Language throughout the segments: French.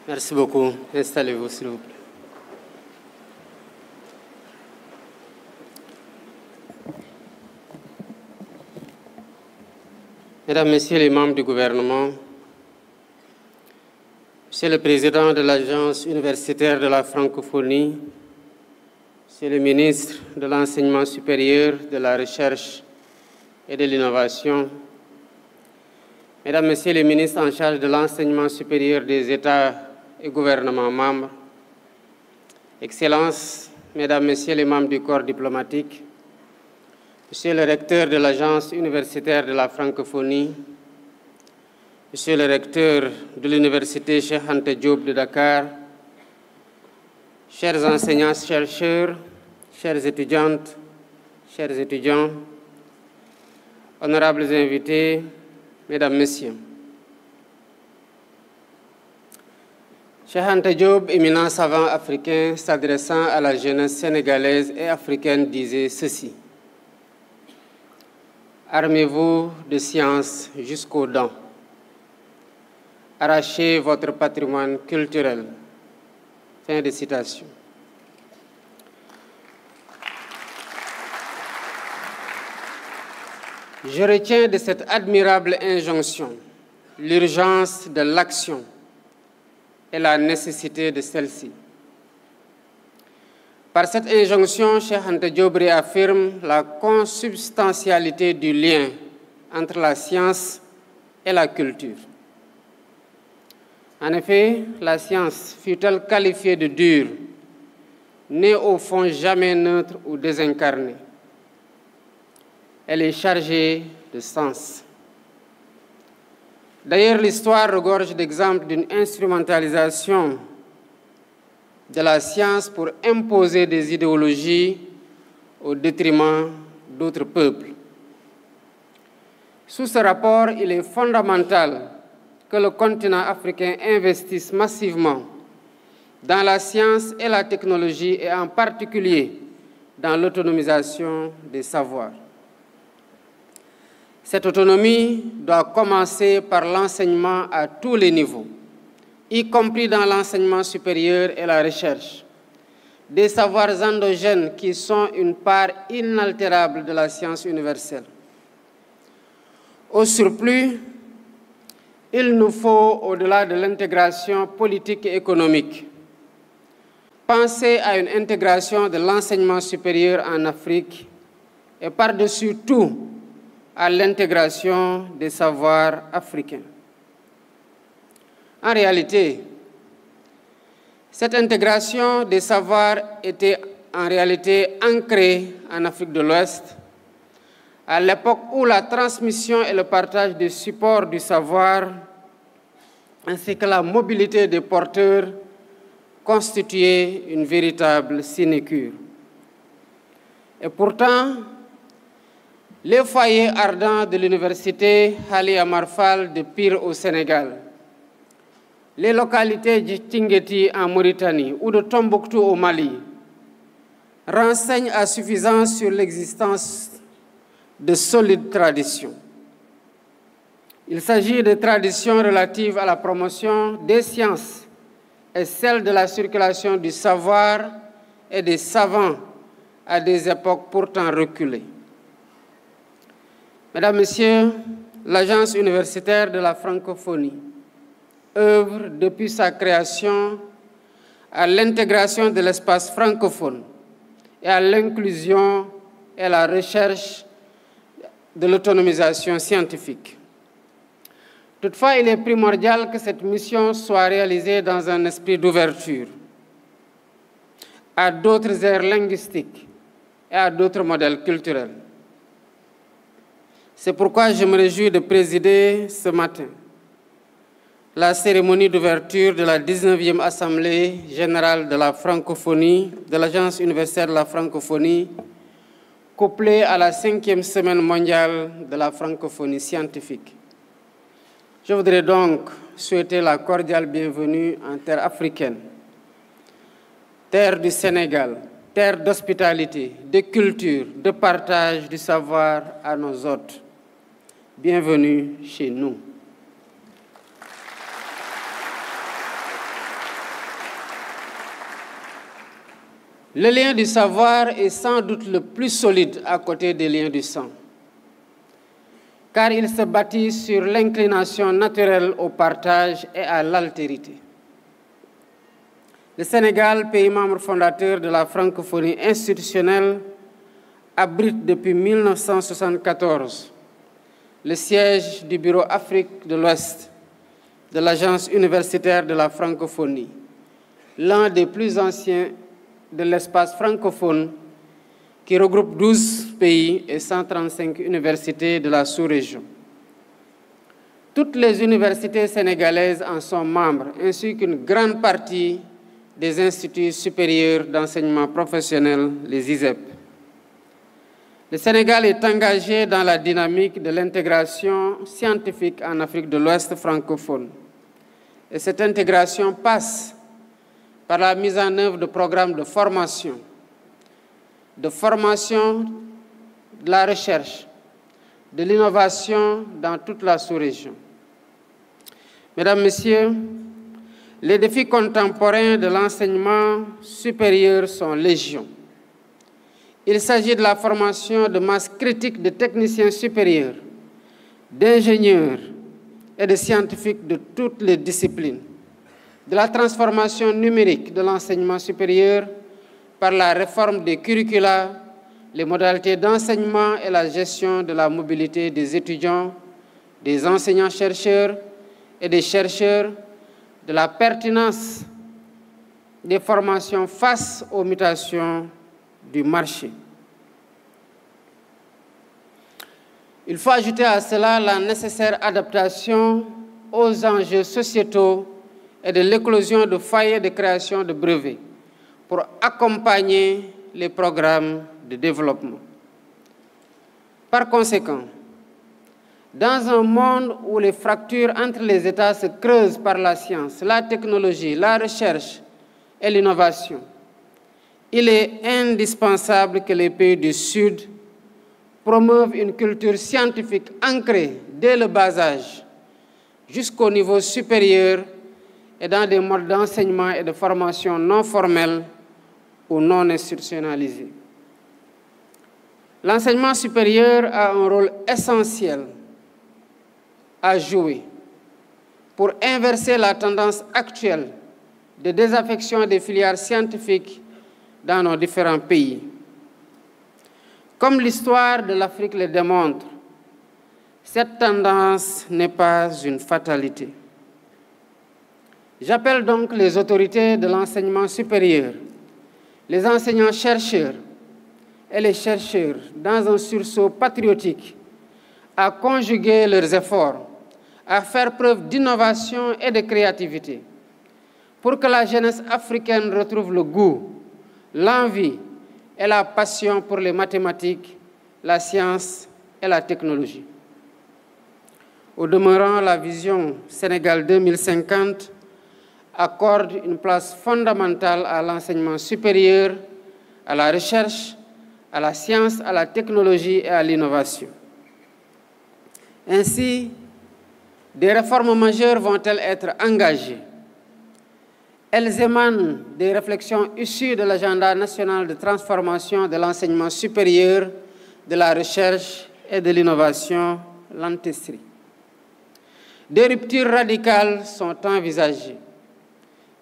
Merci beaucoup. Installez-vous, s'il vous plaît. Mesdames, Messieurs les membres du gouvernement, Monsieur le Président de l'Agence universitaire de la francophonie, Monsieur le ministre de l'Enseignement supérieur, de la Recherche et de l'Innovation, Mesdames, Messieurs les ministres en charge de l'enseignement supérieur des États et gouvernements membres, Excellences, Mesdames, Messieurs les membres du corps diplomatique, Monsieur le recteur de l'Agence universitaire de la francophonie, Monsieur le recteur de l'Université Cheikh Anta Diop de Dakar, chers enseignants, chercheurs, chères étudiantes, chers étudiants, honorables invités, Mesdames, Messieurs. Cheikh Anta Diop, éminent savant africain s'adressant à la jeunesse sénégalaise et africaine, disait ceci: armez-vous de science jusqu'aux dents. Arrachez votre patrimoine culturel. Fin de citation. Je retiens de cette admirable injonction l'urgence de l'action et la nécessité de celle-ci. Par cette injonction, Cheikh Anta Diop réaffirme la consubstantialité du lien entre la science et la culture. En effet, la science, fût-elle qualifiée de dure, n'est au fond jamais neutre ou désincarnée. Elle est chargée de sens. D'ailleurs, l'histoire regorge d'exemples d'une instrumentalisation de la science pour imposer des idéologies au détriment d'autres peuples. Sous ce rapport, il est fondamental que le continent africain investisse massivement dans la science et la technologie et en particulier dans l'autonomisation des savoirs. Cette autonomie doit commencer par l'enseignement à tous les niveaux, y compris dans l'enseignement supérieur et la recherche, des savoirs endogènes qui sont une part inaltérable de la science universelle. Au surplus, il nous faut, au-delà de l'intégration politique et économique, penser à une intégration de l'enseignement supérieur en Afrique et par-dessus tout à l'intégration des savoirs africains. En réalité, cette intégration des savoirs était en réalité ancrée en Afrique de l'Ouest, à l'époque où la transmission et le partage des supports du savoir, ainsi que la mobilité des porteurs, constituaient une véritable sinécure. Et pourtant, les foyers ardents de l'université Ali Amar Fall de Pire au Sénégal, les localités de Tinguety en Mauritanie ou de Tombouctou au Mali renseignent à suffisance sur l'existence de solides traditions. Il s'agit de traditions relatives à la promotion des sciences et celle de la circulation du savoir et des savants à des époques pourtant reculées. Mesdames, Messieurs, l'Agence universitaire de la francophonie œuvre depuis sa création à l'intégration de l'espace francophone et à l'inclusion et à la recherche de l'autonomisation scientifique. Toutefois, il est primordial que cette mission soit réalisée dans un esprit d'ouverture à d'autres aires linguistiques et à d'autres modèles culturels. C'est pourquoi je me réjouis de présider ce matin la cérémonie d'ouverture de la 19e Assemblée générale de la francophonie, de l'Agence universitaire de la francophonie, couplée à la 5e semaine mondiale de la francophonie scientifique. Je voudrais donc souhaiter la cordiale bienvenue en terre africaine, terre du Sénégal, terre d'hospitalité, de culture, de partage du savoir à nos hôtes. Bienvenue chez nous. Le lien du savoir est sans doute le plus solide à côté des liens du sang, car il se bâtit sur l'inclination naturelle au partage et à l'altérité. Le Sénégal, pays membre fondateur de la francophonie institutionnelle, abrite depuis 1974 le siège du Bureau Afrique de l'Ouest de l'Agence universitaire de la francophonie, l'un des plus anciens de l'espace francophone qui regroupe 12 pays et 135 universités de la sous-région. Toutes les universités sénégalaises en sont membres, ainsi qu'une grande partie des instituts supérieurs d'enseignement professionnel, les ISEP. Le Sénégal est engagé dans la dynamique de l'intégration scientifique en Afrique de l'Ouest francophone. Et cette intégration passe par la mise en œuvre de programmes de formation, de la recherche, de l'innovation dans toute la sous-région. Mesdames, Messieurs, les défis contemporains de l'enseignement supérieur sont légion. Il s'agit de la formation de masse critique de techniciens supérieurs, d'ingénieurs et de scientifiques de toutes les disciplines, de la transformation numérique de l'enseignement supérieur par la réforme des curricula, les modalités d'enseignement et la gestion de la mobilité des étudiants, des enseignants-chercheurs et des chercheurs, de la pertinence des formations face aux mutations du marché. Il faut ajouter à cela la nécessaire adaptation aux enjeux sociétaux et de l'éclosion de foyers de création de brevets pour accompagner les programmes de développement. Par conséquent, dans un monde où les fractures entre les États se creusent par la science, la technologie, la recherche et l'innovation, il est indispensable que les pays du Sud promeuvent une culture scientifique ancrée dès le bas âge jusqu'au niveau supérieur et dans des modes d'enseignement et de formation non formels ou non institutionnalisés. L'enseignement supérieur a un rôle essentiel à jouer pour inverser la tendance actuelle de désaffection des filières scientifiques dans nos différents pays. Comme l'histoire de l'Afrique le démontre, cette tendance n'est pas une fatalité. J'appelle donc les autorités de l'enseignement supérieur, les enseignants-chercheurs et les chercheurs, dans un sursaut patriotique, à conjuguer leurs efforts, à faire preuve d'innovation et de créativité, pour que la jeunesse africaine retrouve le goût, l'envie et la passion pour les mathématiques, la science et la technologie. Au demeurant, la vision Sénégal 2050 accorde une place fondamentale à l'enseignement supérieur, à la recherche, à la science, à la technologie et à l'innovation. Ainsi, des réformes majeures vont-elles être engagées. Elles émanent des réflexions issues de l'agenda national de transformation de l'enseignement supérieur, de la recherche et de l'innovation, l'ANTESRI. Des ruptures radicales sont envisagées.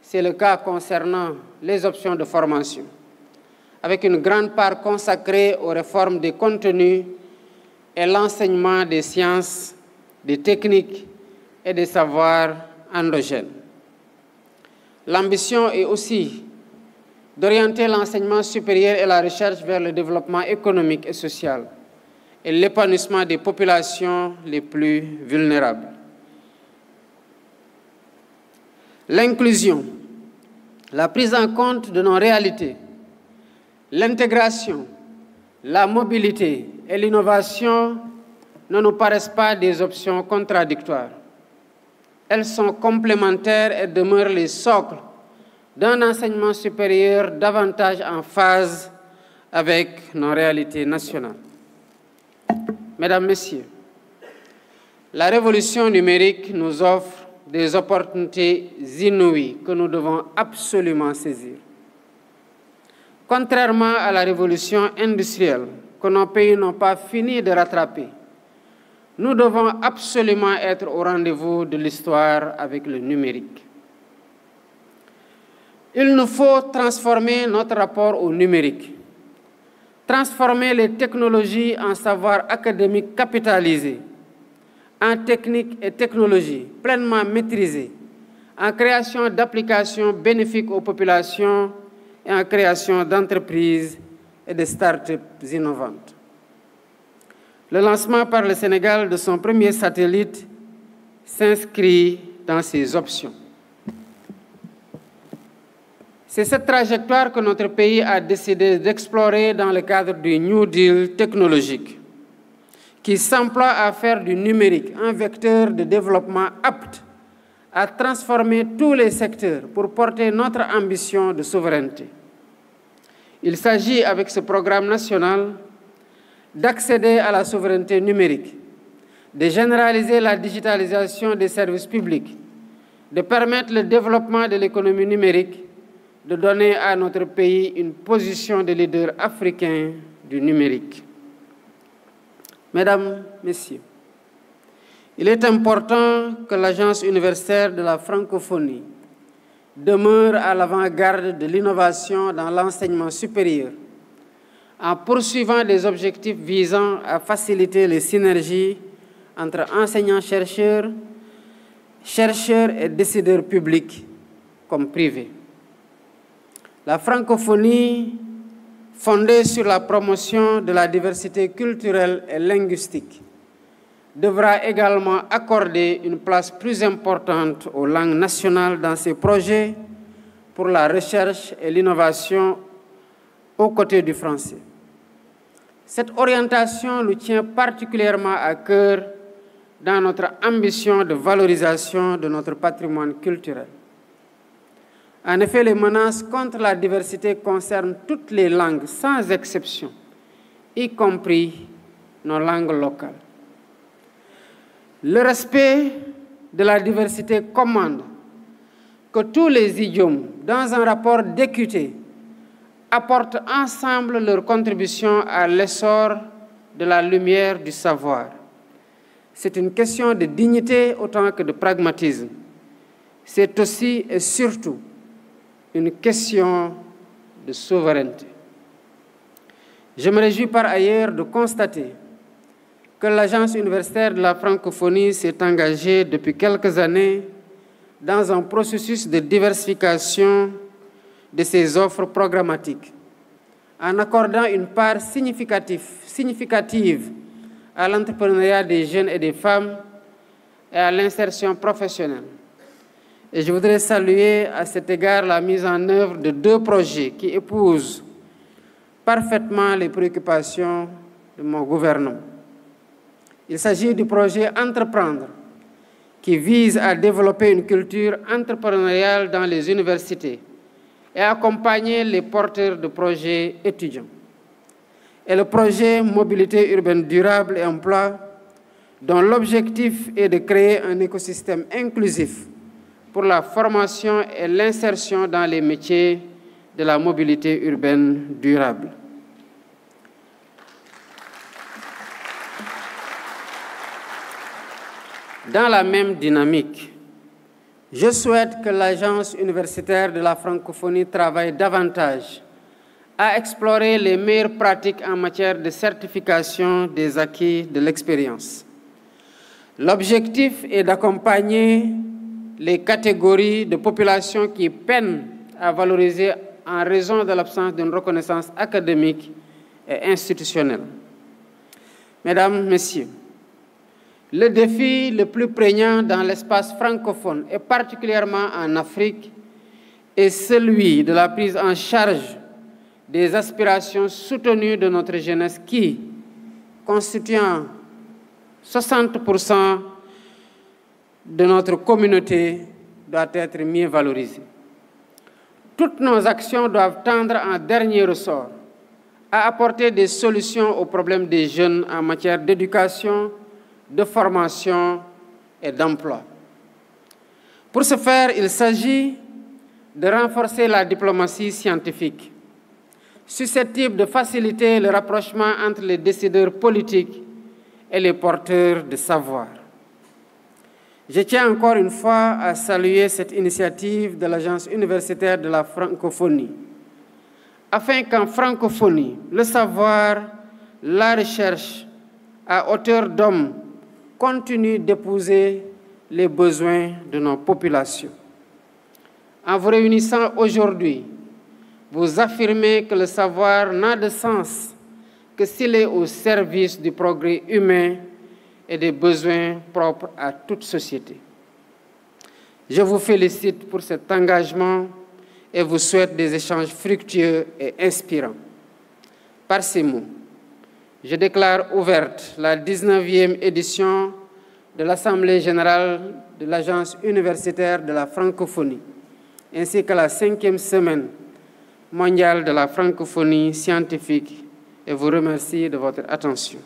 C'est le cas concernant les options de formation, avec une grande part consacrée aux réformes des contenus et l'enseignement des sciences, des techniques et des savoirs endogènes. L'ambition est aussi d'orienter l'enseignement supérieur et la recherche vers le développement économique et social et l'épanouissement des populations les plus vulnérables. L'inclusion, la prise en compte de nos réalités, l'intégration, la mobilité et l'innovation ne nous paraissent pas des options contradictoires. Elles sont complémentaires et demeurent les socles d'un enseignement supérieur davantage en phase avec nos réalités nationales. Mesdames, Messieurs, la révolution numérique nous offre des opportunités inouïes que nous devons absolument saisir. Contrairement à la révolution industrielle que nos pays n'ont pas fini de rattraper, nous devons absolument être au rendez-vous de l'histoire avec le numérique. Il nous faut transformer notre rapport au numérique, transformer les technologies en savoir académique capitalisé, en techniques et technologies pleinement maîtrisées, en création d'applications bénéfiques aux populations et en création d'entreprises et de start-up innovantes. Le lancement par le Sénégal de son premier satellite s'inscrit dans ces options. C'est cette trajectoire que notre pays a décidé d'explorer dans le cadre du New Deal technologique, qui s'emploie à faire du numérique un vecteur de développement apte à transformer tous les secteurs pour porter notre ambition de souveraineté. Il s'agit, avec ce programme national, d'accéder à la souveraineté numérique, de généraliser la digitalisation des services publics, de permettre le développement de l'économie numérique, de donner à notre pays une position de leader africain du numérique. Mesdames, Messieurs, il est important que l'Agence universitaire de la francophonie demeure à l'avant-garde de l'innovation dans l'enseignement supérieur, en poursuivant des objectifs visant à faciliter les synergies entre enseignants-chercheurs, chercheurs et décideurs publics comme privés. La francophonie, fondée sur la promotion de la diversité culturelle et linguistique, devra également accorder une place plus importante aux langues nationales dans ses projets pour la recherche et l'innovation aux côtés du français. Cette orientation nous tient particulièrement à cœur dans notre ambition de valorisation de notre patrimoine culturel. En effet, les menaces contre la diversité concernent toutes les langues sans exception, y compris nos langues locales. Le respect de la diversité commande que tous les idiomes, dans un rapport d'équité, apportent ensemble leur contribution à l'essor de la lumière du savoir. C'est une question de dignité autant que de pragmatisme. C'est aussi et surtout une question de souveraineté. Je me réjouis par ailleurs de constater que l'Agence universitaire de la francophonie s'est engagée depuis quelques années dans un processus de diversification de ses offres programmatiques, en accordant une part significative à l'entrepreneuriat des jeunes et des femmes et à l'insertion professionnelle. Et je voudrais saluer à cet égard la mise en œuvre de 2 projets qui épousent parfaitement les préoccupations de mon gouvernement. Il s'agit du projet Entreprendre, qui vise à développer une culture entrepreneuriale dans les universités et accompagner les porteurs de projets étudiants. Et le projet Mobilité urbaine durable et emploi, dont l'objectif est de créer un écosystème inclusif pour la formation et l'insertion dans les métiers de la mobilité urbaine durable. Dans la même dynamique, je souhaite que l'Agence universitaire de la francophonie travaille davantage à explorer les meilleures pratiques en matière de certification des acquis de l'expérience. L'objectif est d'accompagner les catégories de population qui peinent à valoriser en raison de l'absence d'une reconnaissance académique et institutionnelle. Mesdames, Messieurs, le défi le plus prégnant dans l'espace francophone, et particulièrement en Afrique, est celui de la prise en charge des aspirations soutenues de notre jeunesse qui, constituant 60% de notre communauté, doit être mieux valorisée. Toutes nos actions doivent tendre en dernier ressort à apporter des solutions aux problèmes des jeunes en matière d'éducation, de formation et d'emploi. Pour ce faire, il s'agit de renforcer la diplomatie scientifique, susceptible de faciliter le rapprochement entre les décideurs politiques et les porteurs de savoir. Je tiens encore une fois à saluer cette initiative de l'Agence universitaire de la francophonie, afin qu'en francophonie, le savoir, la recherche à hauteur d'homme continue d'épouser les besoins de nos populations. En vous réunissant aujourd'hui, vous affirmez que le savoir n'a de sens que s'il est au service du progrès humain et des besoins propres à toute société. Je vous félicite pour cet engagement et vous souhaite des échanges fructueux et inspirants. Par ces mots, je déclare ouverte la 19e édition de l'Assemblée générale de l'Agence universitaire de la francophonie, ainsi que la 5e semaine mondiale de la francophonie scientifique, et vous remercie de votre attention.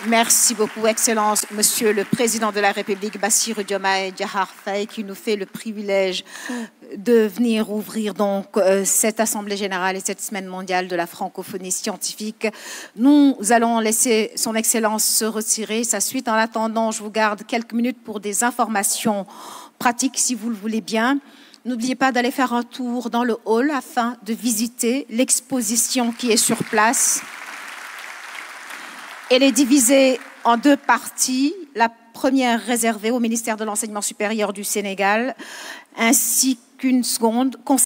Merci beaucoup, Excellence, Monsieur le Président de la République, Bassirou Diomaye Diakhar Faye, qui nous fait le privilège de venir ouvrir donc cette Assemblée générale et cette semaine mondiale de la francophonie scientifique. Nous allons laisser Son Excellence se retirer. Sa suite, en attendant, je vous garde quelques minutes pour des informations pratiques, si vous le voulez bien. N'oubliez pas d'aller faire un tour dans le hall afin de visiter l'exposition qui est sur place. Elle est divisée en deux parties. La première réservée au ministère de l'Enseignement supérieur du Sénégal, ainsi qu'une seconde